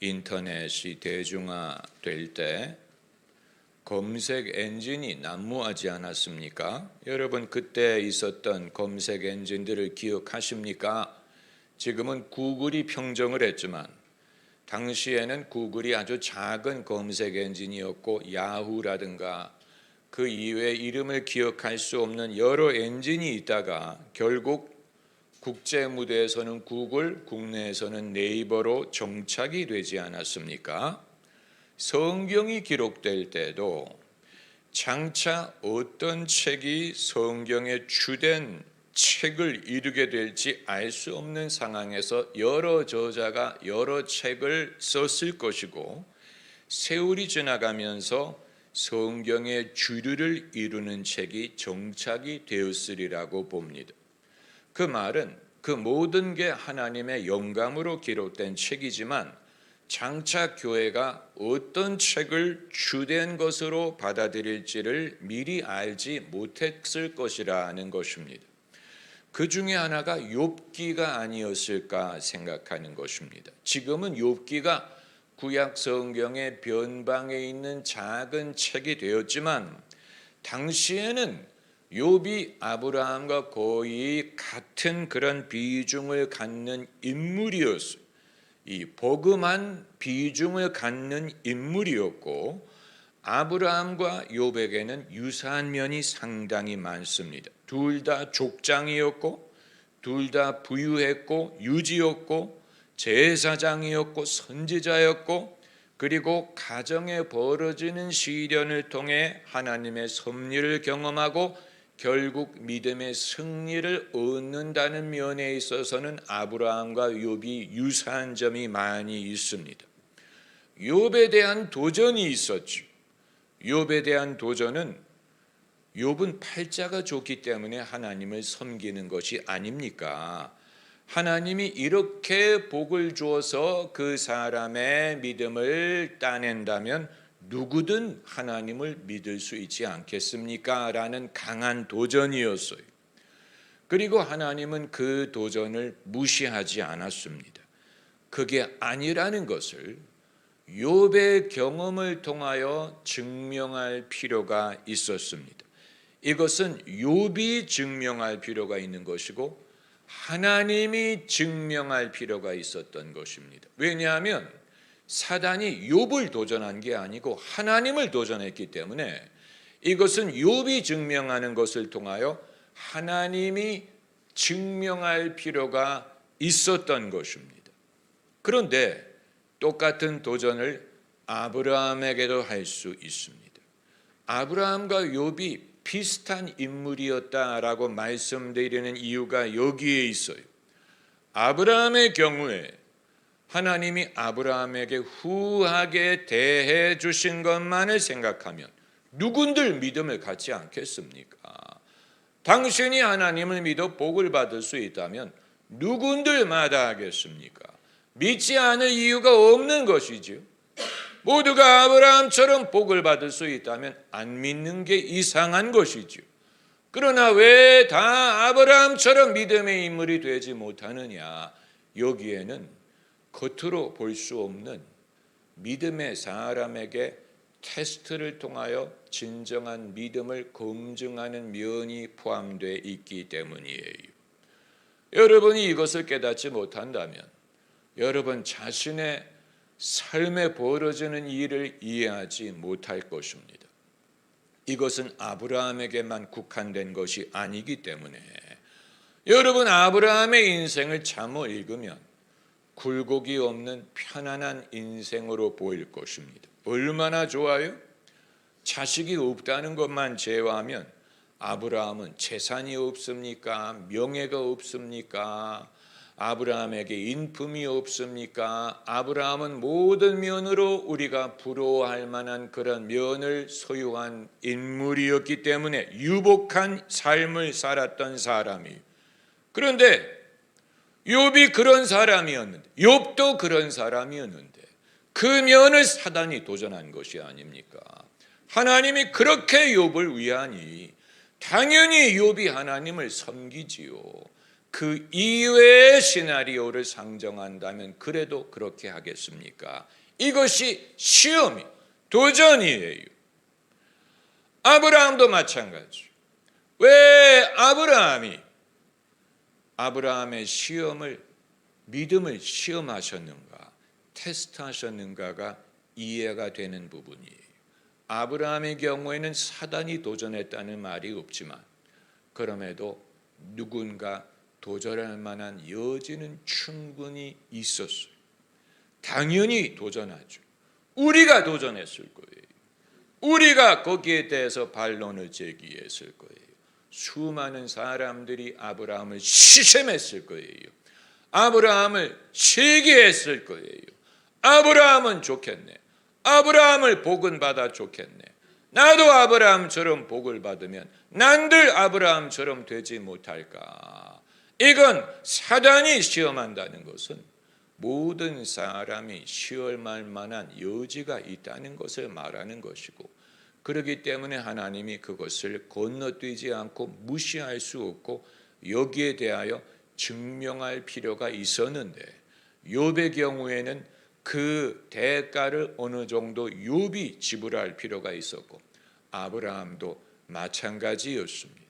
인터넷이 대중화될 때 검색 엔진이 난무하지 않았습니까? 여러분 그때 있었던 검색 엔진들을 기억하십니까? 지금은 구글이 평정을 했지만 당시에는 구글이 아주 작은 검색 엔진이었고 야후라든가 그 이외에 이름을 기억할 수 없는 여러 엔진이 있다가 결국 국제 무대에서는 구글, 국내에서는 네이버로 정착이 되지 않았습니까? 성경이 기록될 때도 장차 어떤 책이 성경의 주된 책을 이루게 될지 알 수 없는 상황에서 여러 저자가 여러 책을 썼을 것이고 세월이 지나가면서 성경의 주류를 이루는 책이 정착이 되었으리라고 봅니다. 그 말은 그 모든 게 하나님의 영감으로 기록된 책이지만 장차 교회가 어떤 책을 주된 것으로 받아들일지를 미리 알지 못했을 것이라는 것입니다. 그 중에 하나가 욥기가 아니었을까 생각하는 것입니다. 지금은 욥기가 구약 성경의 변방에 있는 작은 책이 되었지만 당시에는 욥이 아브라함과 거의 같은 그런 비중을 갖는 인물이었어요. 이 복음한 비중을 갖는 인물이었고 아브라함과 욥에게는 유사한 면이 상당히 많습니다. 둘 다 족장이었고 둘 다 부유했고 유지였고 제사장이었고 선지자였고 그리고 가정에 벌어지는 시련을 통해 하나님의 섭리를 경험하고 결국 믿음의 승리를 얻는다는 면에 있어서는 아브라함과 욥이 유사한 점이 많이 있습니다. 욥에 대한 도전이 있었죠. 욥에 대한 도전은 욥은 팔자가 좋기 때문에 하나님을 섬기는 것이 아닙니까? 하나님이 이렇게 복을 주어서 그 사람의 믿음을 따낸다면 누구든 하나님을 믿을 수 있지 않겠습니까? 라는 강한 도전이었어요. 그리고 하나님은 그 도전을 무시하지 않았습니다. 그게 아니라는 것을 욥의 경험을 통하여 증명할 필요가 있었습니다. 이것은 욥이 증명할 필요가 있는 것이고 하나님이 증명할 필요가 있었던 것입니다. 왜냐하면 사단이 욥을 도전한 게 아니고 하나님을 도전했기 때문에 이것은 욥이 증명하는 것을 통하여 하나님이 증명할 필요가 있었던 것입니다. 그런데 똑같은 도전을 아브라함에게도 할 수 있습니다. 아브라함과 욥이 비슷한 인물이었다라고 말씀드리는 이유가 여기에 있어요. 아브라함의 경우에 하나님이 아브라함에게 후하게 대해 주신 것만을 생각하면 누군들 믿음을 갖지 않겠습니까? 당신이 하나님을 믿어 복을 받을 수 있다면 누군들 마다하겠습니까? 믿지 않을 이유가 없는 것이지요. 모두가 아브라함처럼 복을 받을 수 있다면 안 믿는 게 이상한 것이지요. 그러나 왜 다 아브라함처럼 믿음의 인물이 되지 못하느냐? 여기에는 겉으로 볼 수 없는 믿음의 사람에게 테스트를 통하여 진정한 믿음을 검증하는 면이 포함되어 있기 때문이에요. 여러분이 이것을 깨닫지 못한다면 여러분 자신의 삶에 벌어지는 일을 이해하지 못할 것입니다. 이것은 아브라함에게만 국한된 것이 아니기 때문에 여러분 아브라함의 인생을 참어 읽으면 굴곡이 없는 편안한 인생으로 보일 것입니다. 얼마나 좋아요? 자식이 없다는 것만 제외하면 아브라함은 재산이 없습니까? 명예가 없습니까? 아브라함에게 인품이 없습니까? 아브라함은 모든 면으로 우리가 부러워할 만한 그런 면을 소유한 인물이었기 때문에 유복한 삶을 살았던 사람이에요. 그런데 욥이 그런 사람이었는데 욥도 그런 사람이었는데 그 면을 사단이 도전한 것이 아닙니까? 하나님이 그렇게 욥을 위하니 당연히 욥이 하나님을 섬기지요. 그 이외의 시나리오를 상정한다면 그래도 그렇게 하겠습니까? 이것이 시험이 도전이에요. 아브라함도 마찬가지. 왜 아브라함의 믿음을 시험하셨는가, 테스트하셨는가가 이해가 되는 부분이에요. 아브라함의 경우에는 사단이 도전했다는 말이 없지만 그럼에도 누군가 도전할 만한 여지는 충분히 있었어요. 당연히 도전하죠. 우리가 도전했을 거예요. 우리가 거기에 대해서 반론을 제기했을 거예요. 수많은 사람들이 아브라함을 시샘했을 거예요. 아브라함을 시기했을 거예요. 아브라함은 좋겠네. 아브라함을 복은 받아 좋겠네. 나도 아브라함처럼 복을 받으면 난들 아브라함처럼 되지 못할까. 이건 사단이 시험한다는 것은 모든 사람이 시험할 만한 여지가 있다는 것을 말하는 것이고, 그렇기 때문에 하나님이 그것을 건너뛰지 않고 무시할 수 없고 여기에 대하여 증명할 필요가 있었는데, 욥의 경우에는 그 대가를 어느 정도 욥이 지불할 필요가 있었고 아브라함도 마찬가지였습니다.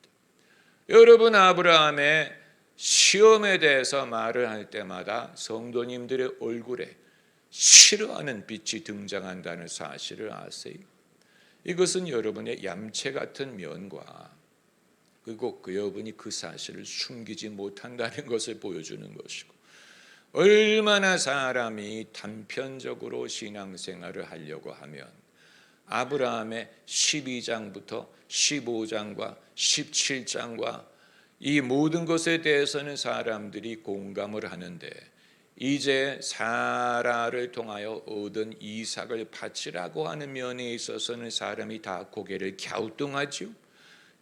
여러분, 아브라함의 시험에 대해서 말을 할 때마다 성도님들의 얼굴에 싫어하는 빛이 등장한다는 사실을 아세요? 이것은 여러분의 얌체 같은 면과 그리고 여러분이 그 사실을 숨기지 못한다는 것을 보여주는 것이고, 얼마나 사람이 단편적으로 신앙생활을 하려고 하면 아브라함의 12장부터 15장과 17장과 이 모든 것에 대해서는 사람들이 공감을 하는데, 이제 사라를 통하여 얻은 이삭을 바치라고 하는 면에 있어서는 사람이 다 고개를 갸우뚱하죠.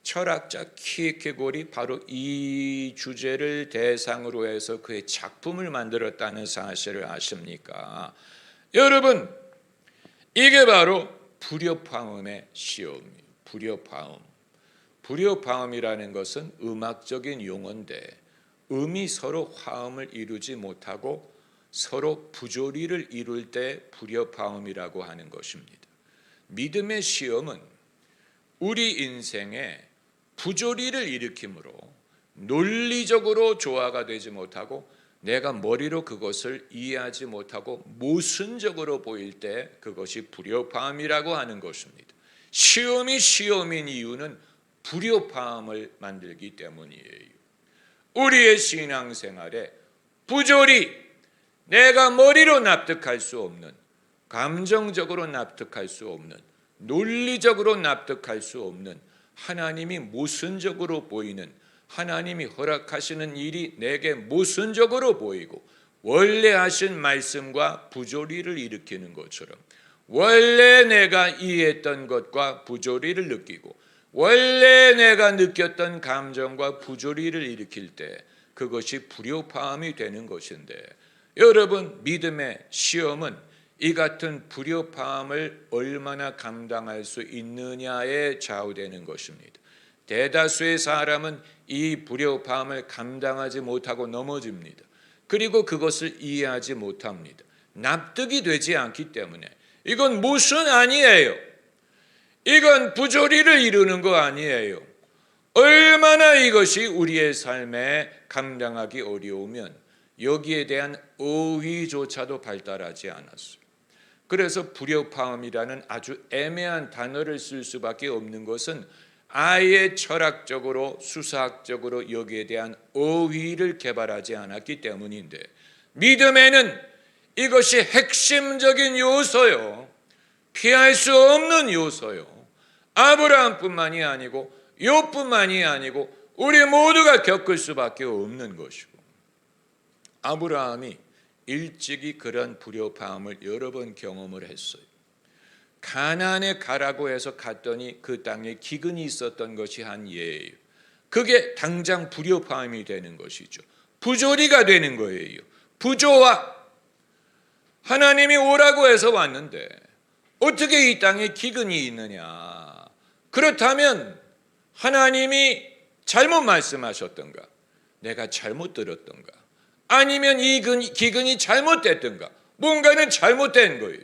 철학자 키에케고르이 바로 이 주제를 대상으로 해서 그의 작품을 만들었다는 사실을 아십니까? 여러분, 이게 바로 불협화음의 시험이에요. 불협화음이라는 것은 음악적인 용어인데 음이 서로 화음을 이루지 못하고 서로 부조리를 이룰 때 불협화음이라고 하는 것입니다. 믿음의 시험은 우리 인생에 부조리를 일으키므로 논리적으로 조화가 되지 못하고 내가 머리로 그것을 이해하지 못하고 모순적으로 보일 때 그것이 불협화음이라고 하는 것입니다. 시험이 시험인 이유는 불협화음을 만들기 때문이에요. 우리의 신앙생활에 부조리, 내가 머리로 납득할 수 없는, 감정적으로 납득할 수 없는, 논리적으로 납득할 수 없는, 하나님이 모순적으로 보이는, 하나님이 허락하시는 일이 내게 모순적으로 보이고 원래 하신 말씀과 부조리를 일으키는 것처럼 원래 내가 이해했던 것과 부조리를 느끼고 원래 내가 느꼈던 감정과 부조리를 일으킬 때 그것이 불협화음이 되는 것인데, 여러분, 믿음의 시험은 이 같은 불협화음을 얼마나 감당할 수 있느냐에 좌우되는 것입니다. 대다수의 사람은 이 불협화음을 감당하지 못하고 넘어집니다. 그리고 그것을 이해하지 못합니다. 납득이 되지 않기 때문에 이건 모순 아니에요. 이건 부조리를 이루는 거 아니에요. 얼마나 이것이 우리의 삶에 감당하기 어려우면 여기에 대한 어휘조차도 발달하지 않았어요. 그래서 불협화음이라는 아주 애매한 단어를 쓸 수밖에 없는 것은 아예 철학적으로 수사학적으로 여기에 대한 어휘를 개발하지 않았기 때문인데, 믿음에는 이것이 핵심적인 요소요. 피할 수 없는 요소요. 아브라함뿐만이 아니고 욥뿐만이 아니고 우리 모두가 겪을 수밖에 없는 것이고, 아브라함이 일찍이 그런 불협화음을 여러 번 경험을 했어요. 가나안에 가라고 해서 갔더니 그 땅에 기근이 있었던 것이 한 예예요. 그게 당장 불협화음이 되는 것이죠. 부조리가 되는 거예요. 부조화. 하나님이 오라고 해서 왔는데 어떻게 이 땅에 기근이 있느냐. 그렇다면 하나님이 잘못 말씀하셨던가, 내가 잘못 들었던가, 아니면 이 기근이 잘못됐던가, 뭔가는 잘못된 거예요.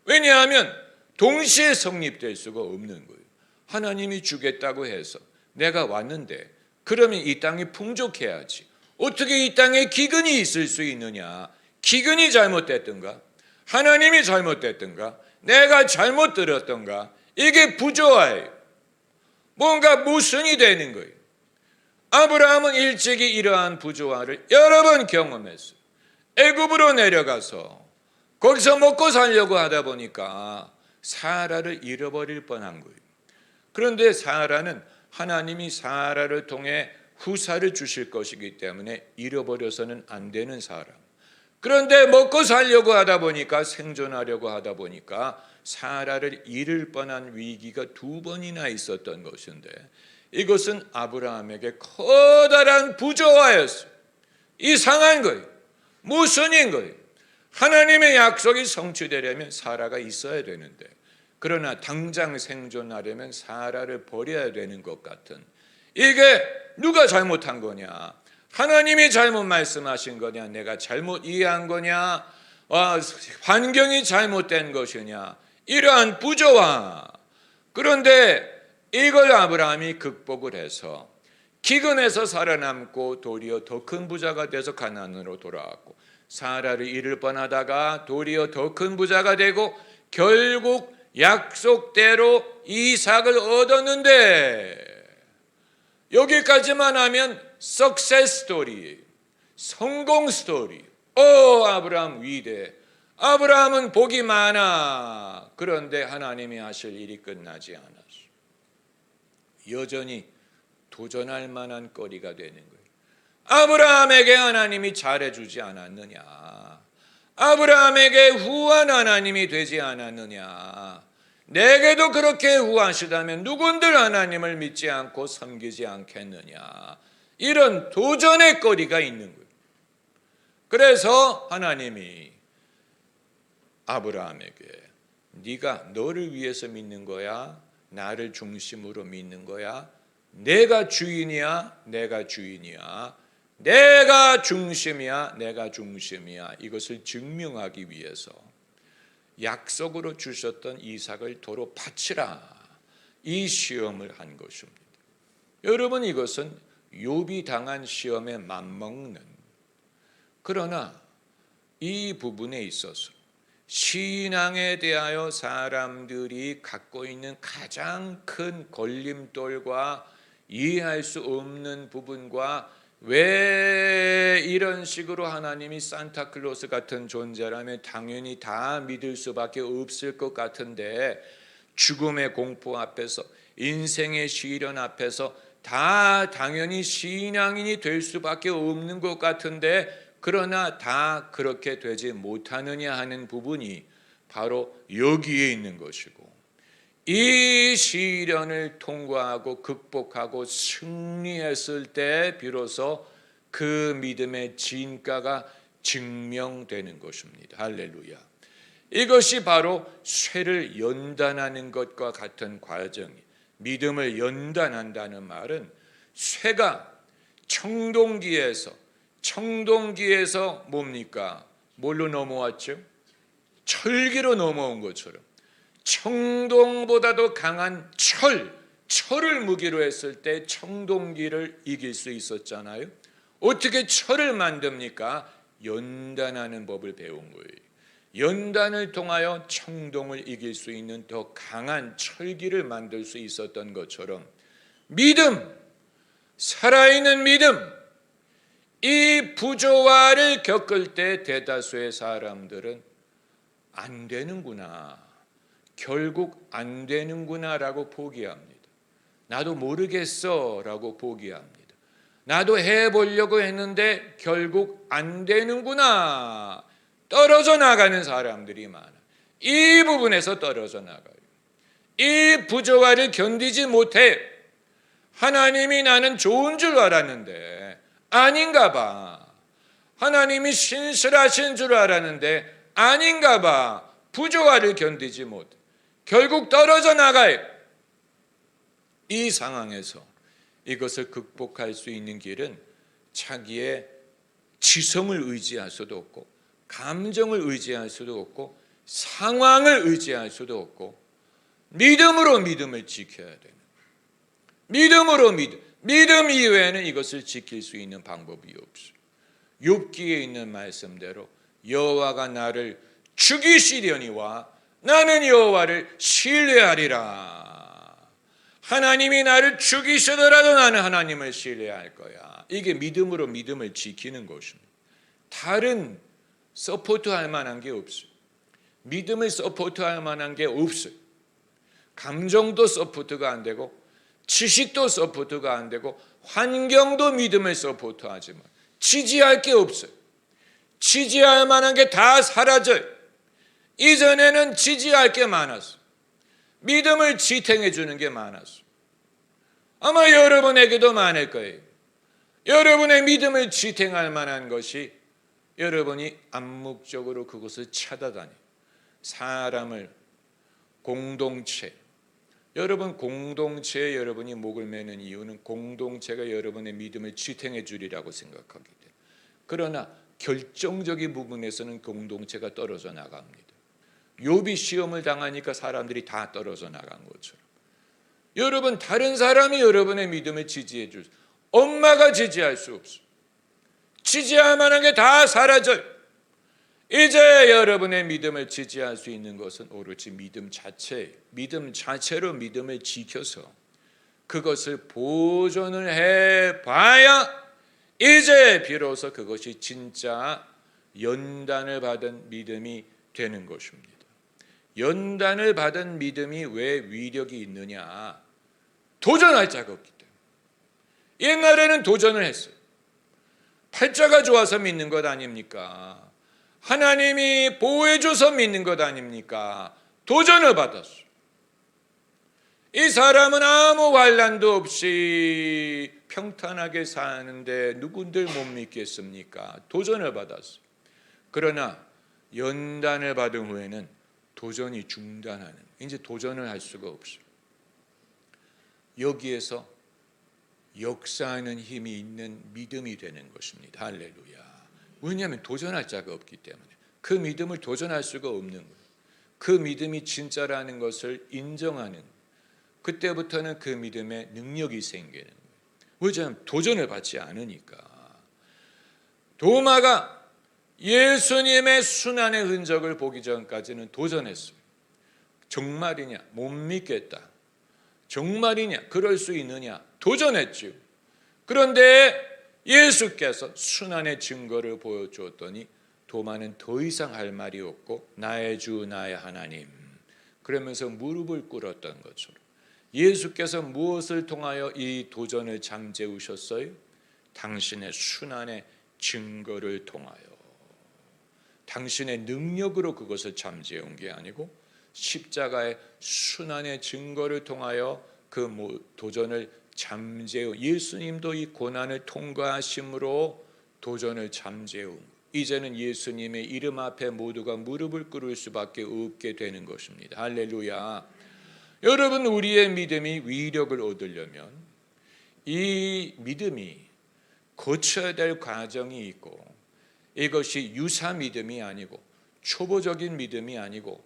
왜냐하면 동시에 성립될 수가 없는 거예요. 하나님이 주겠다고 해서 내가 왔는데 그러면 이 땅이 풍족해야지. 어떻게 이 땅에 기근이 있을 수 있느냐? 기근이 잘못됐던가, 하나님이 잘못됐던가, 내가 잘못 들었던가, 이게 부조화예요. 뭔가 모순이 되는 거예요. 아브라함은 일찍이 이러한 부조화를 여러 번 경험했어요. 애굽으로 내려가서 거기서 먹고 살려고 하다 보니까 사라를 잃어버릴 뻔한 거예요. 그런데 사라는 하나님이 사라를 통해 후사를 주실 것이기 때문에 잃어버려서는 안 되는 사람. 그런데 먹고 살려고 하다 보니까, 생존하려고 하다 보니까 사라를 잃을 뻔한 위기가 2번이나 있었던 것인데, 이것은 아브라함에게 커다란 부조화였어요. 이상한 거예요. 모순인 거예요. 하나님의 약속이 성취되려면 사라가 있어야 되는데, 그러나 당장 생존하려면 사라를 버려야 되는 것 같은, 이게 누가 잘못한 거냐? 하나님이 잘못 말씀하신 거냐? 내가 잘못 이해한 거냐? 환경이 잘못된 것이냐? 이러한 부조화. 그런데 이걸 아브라함이 극복을 해서 기근에서 살아남고 도리어 더 큰 부자가 돼서 가나안으로 돌아왔고, 사라를 잃을 뻔하다가 도리어 더 큰 부자가 되고, 결국 약속대로 이삭을 얻었는데, 여기까지만 하면 석세스 스토리, 성공 스토리. 아브라함 위대. 아브라함은 복이 많아. 그런데 하나님이 하실 일이 끝나지 않았어. 여전히 도전할 만한 거리가 되는 거예요. 아브라함에게 하나님이 잘해주지 않았느냐? 아브라함에게 후한 하나님이 되지 않았느냐? 내게도 그렇게 후하시다면 누군들 하나님을 믿지 않고 섬기지 않겠느냐? 이런 도전의 거리가 있는 거예요. 그래서 하나님이 아브라함에게, 네가 너를 위해서 믿는 거야? 나를 중심으로 믿는 거야? 내가 주인이야? 내가 주인이야? 내가 중심이야? 내가 중심이야? 이것을 증명하기 위해서 약속으로 주셨던 이삭을 도로 바치라, 이 시험을 한 것입니다. 여러분, 이것은 욥이 당한 시험에 맞먹는, 그러나 이 부분에 있어서 신앙에 대하여 사람들이 갖고 있는 가장 큰 걸림돌과 이해할 수 없는 부분과, 왜 이런 식으로 하나님이 산타클로스 같은 존재라면 당연히 다 믿을 수밖에 없을 것 같은데, 죽음의 공포 앞에서, 인생의 시련 앞에서 다 당연히 신앙인이 될 수밖에 없는 것 같은데, 그러나 다 그렇게 되지 못하느냐 하는 부분이 바로 여기에 있는 것이고, 이 시련을 통과하고 극복하고 승리했을 때 비로소 그 믿음의 진가가 증명되는 것입니다. 할렐루야. 이것이 바로 쇠를 연단하는 것과 같은 과정이, 믿음을 연단한다는 말은 쇠가 청동기에서 뭡니까? 뭘로 넘어왔죠? 철기로 넘어온 것처럼 청동보다도 강한 철을 무기로 했을 때 청동기를 이길 수 있었잖아요. 어떻게 철을 만듭니까? 연단하는 법을 배운 거예요. 연단을 통하여 청동을 이길 수 있는 더 강한 철기를 만들 수 있었던 것처럼, 믿음, 살아있는 믿음, 이 부조화를 겪을 때 대다수의 사람들은 안 되는구나, 결국 안 되는구나라고 포기합니다. 나도 모르겠어라고 포기합니다. 나도 해보려고 했는데 결국 안 되는구나, 떨어져 나가는 사람들이 많아. 이 부분에서 떨어져 나가요. 이 부조화를 견디지 못해. 하나님이 나는 좋은 줄 알았는데 아닌가 봐. 하나님이 신실하신 줄 알았는데 아닌가 봐. 부조화를 견디지 못해. 결국 떨어져 나가요. 이 상황에서 이것을 극복할 수 있는 길은 자기의 지성을 의지할 수도 없고 감정을 의지할 수도 없고 상황을 의지할 수도 없고 믿음으로 믿음을 지켜야 되는, 믿음으로 믿음 이외에는 이것을 지킬 수 있는 방법이 없어요. 욥기에 있는 말씀대로 여호와가 나를 죽이시려니와 나는 여호와를 신뢰하리라. 하나님이 나를 죽이시더라도 나는 하나님을 신뢰할 거야. 이게 믿음으로 믿음을 지키는 것입니다. 다른 서포트할 만한 게 없어요. 믿음을 서포트할 만한 게 없어요. 감정도 서포트가 안 되고 지식도 서포트가 안 되고 환경도 믿음을 서포트하지만 지지할 게 없어요. 지지할 만한 게 다 사라져요. 이전에는 지지할 게 많았어요. 믿음을 지탱해 주는 게 많았어요. 아마 여러분에게도 많을 거예요. 여러분의 믿음을 지탱할 만한 것이 여러분이 암묵적으로 그것을 찾아다니 사람을, 공동체, 여러분 공동체에 여러분이 목을 매는 이유는 공동체가 여러분의 믿음을 지탱해 주리라고 생각하기 때문에. 그러나 결정적인 부분에서는 공동체가 떨어져 나갑니다. 욥이 시험을 당하니까 사람들이 다 떨어져 나간 것처럼 여러분 다른 사람이 여러분의 믿음을 지지해 줄 수, 엄마가 지지할 수 없어요. 지지할 만한 게 다 사라져요. 이제 여러분의 믿음을 지지할 수 있는 것은 오로지 믿음 자체예요. 믿음 자체로 믿음을 지켜서 그것을 보존을 해봐야 이제 비로소 그것이 진짜 연단을 받은 믿음이 되는 것입니다. 연단을 받은 믿음이 왜 위력이 있느냐? 도전할 자가 없기 때문에. 옛날에는 도전을 했어요. 팔자가 좋아서 믿는 것 아닙니까? 하나님이 보호해줘서 믿는 것 아닙니까? 도전을 받았어요. 이 사람은 아무 환난도 없이 평탄하게 사는데 누군들 못 믿겠습니까? 도전을 받았어요. 그러나 연단을 받은 후에는 도전이 중단하는, 이제 도전을 할 수가 없어요. 여기에서 역사하는 힘이 있는 믿음이 되는 것입니다. 할렐루야. 왜냐하면 도전할 자가 없기 때문에 그 믿음을 도전할 수가 없는 거예요. 그 믿음이 진짜라는 것을 인정하는, 그때부터는 그 믿음에 능력이 생기는 거예요. 왜냐하면 도전을 받지 않으니까. 도마가 예수님의 순환의 흔적을 보기 전까지는 도전했어요. 정말이냐? 못 믿겠다. 정말이냐? 그럴 수 있느냐? 도전했죠. 그런데 예수께서 순환의 증거를 보여주었더니 도마는 더 이상 할 말이 없고 나의 주 나의 하나님 그러면서 무릎을 꿇었던 것처럼 예수께서 무엇을 통하여 이 도전을 잠재우셨어요? 당신의 순환의 증거를 통하여, 당신의 능력으로 그것을 잠재운 게 아니고 십자가의 순환의 증거를 통하여 그 도전을 잠재우, 예수님도 이 고난을 통과하심으로 도전을 잠재우, 이제는 예수님의 이름 앞에 모두가 무릎을 꿇을 수밖에 없게 되는 것입니다. 할렐루야. 여러분, 우리의 믿음이 위력을 얻으려면 이 믿음이 거쳐야 될 과정이 있고, 이것이 유사 믿음이 아니고 초보적인 믿음이 아니고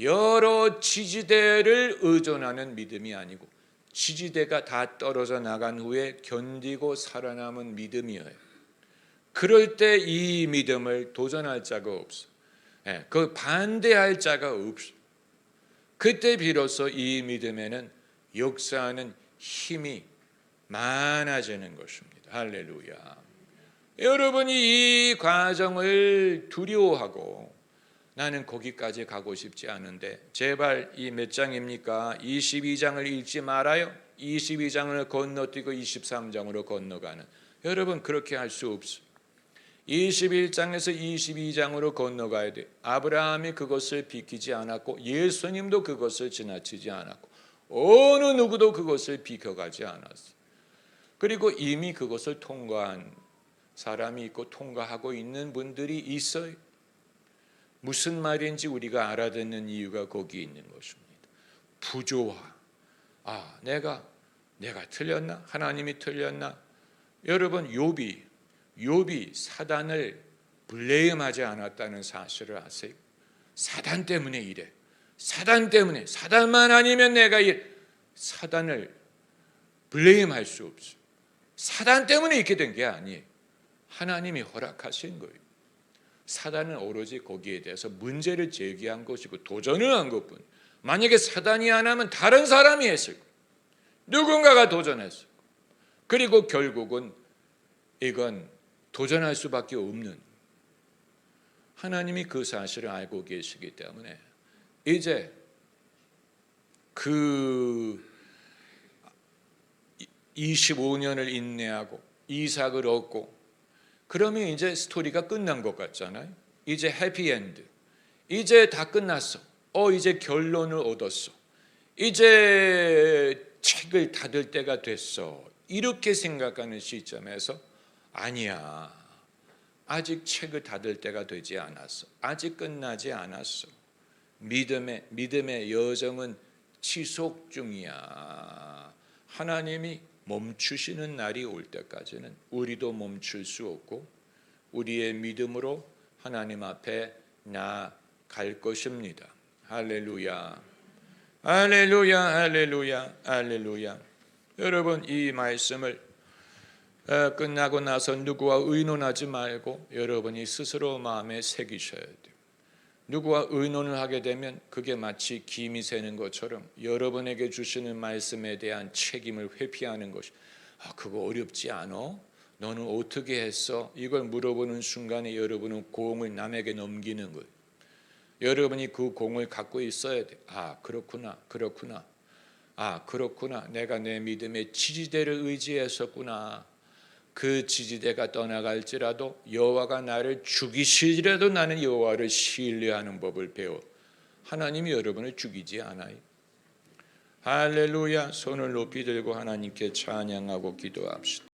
여러 지지대를 의존하는 믿음이 아니고 지지대가 다 떨어져 나간 후에 견디고 살아남은 믿음이에요. 그럴 때 이 믿음을 도전할 자가 없어. 그 반대할 자가 없어. 그때 비로소 이 믿음에는 역사하는 힘이 많아지는 것입니다. 할렐루야. 여러분이 이 과정을 두려워하고 나는 거기까지 가고 싶지 않은데 제발 이 몇 장입니까? 22장을 읽지 말아요. 22장을 건너뛰고 23장으로 건너가는, 여러분 그렇게 할 수 없어요. 21장에서 22장으로 건너가야 돼. 아브라함이 그것을 비키지 않았고 예수님도 그것을 지나치지 않았고 어느 누구도 그것을 비켜가지 않았어요. 그리고 이미 그것을 통과한 사람이 있고 통과하고 있는 분들이 있어요. 무슨 말인지 우리가 알아듣는 이유가 거기 있는 것입니다. 부조화. 내가 틀렸나? 하나님이 틀렸나? 여러분, 욥이 욥이 사단을 블레임하지 않았다는 사실을 아세요? 사단 때문에 이래. 사단 때문에, 사단만 아니면 내가 사단을 블레임할 수 없어. 사단 때문에 이렇게 된 게 아니에요. 하나님이 허락하신 거예요. 사단은 오로지 거기에 대해서 문제를 제기한 것이고 도전을 한 것뿐. 만약에 사단이 안 하면 다른 사람이 했을 거예요. 누군가가 도전했을 거예요. 그리고 결국은 이건 도전할 수밖에 없는, 하나님이 그 사실을 알고 계시기 때문에 이제 그 25년을 인내하고 이삭을 얻고 그러면 이제 스토리가 끝난 것 같잖아요. 이제 해피엔드. 이제 다 끝났어. 이제 결론을 얻었어. 이제 책을 닫을 때가 됐어. 이렇게 생각하는 시점에서 아니야. 아직 책을 닫을 때가 되지 않았어. 아직 끝나지 않았어. 믿음의 여정은 지속 중이야. 하나님이 멈추시는 날이 올 때까지는 우리도 멈출 수 없고 우리의 믿음으로 하나님 앞에 나아갈 것입니다. 할렐루야. 할렐루야. 할렐루야. 할렐루야. 여러분, 이 말씀을 끝나고 나서 누구와 의논하지 말고 여러분이 스스로 마음에 새기셔야 돼요. 누구와 의논을 하게 되면 그게 마치 김이 새는 것처럼 여러분에게 주시는 말씀에 대한 책임을 회피하는 것이, 그거 어렵지 않아? 너는 어떻게 했어? 이걸 물어보는 순간에 여러분은 공을 남에게 넘기는 거예요. 여러분이 그 공을 갖고 있어야 돼. 그렇구나. 그렇구나. 내가 내 믿음의 지지대를 의지했었구나. 그 지지대가 떠나갈지라도 여호와가 나를 죽이시리라도 나는 여호와를 신뢰하는 법을 배워. 하나님이 여러분을 죽이지 않아요. 할렐루야. 손을 높이 들고 하나님께 찬양하고 기도합시다.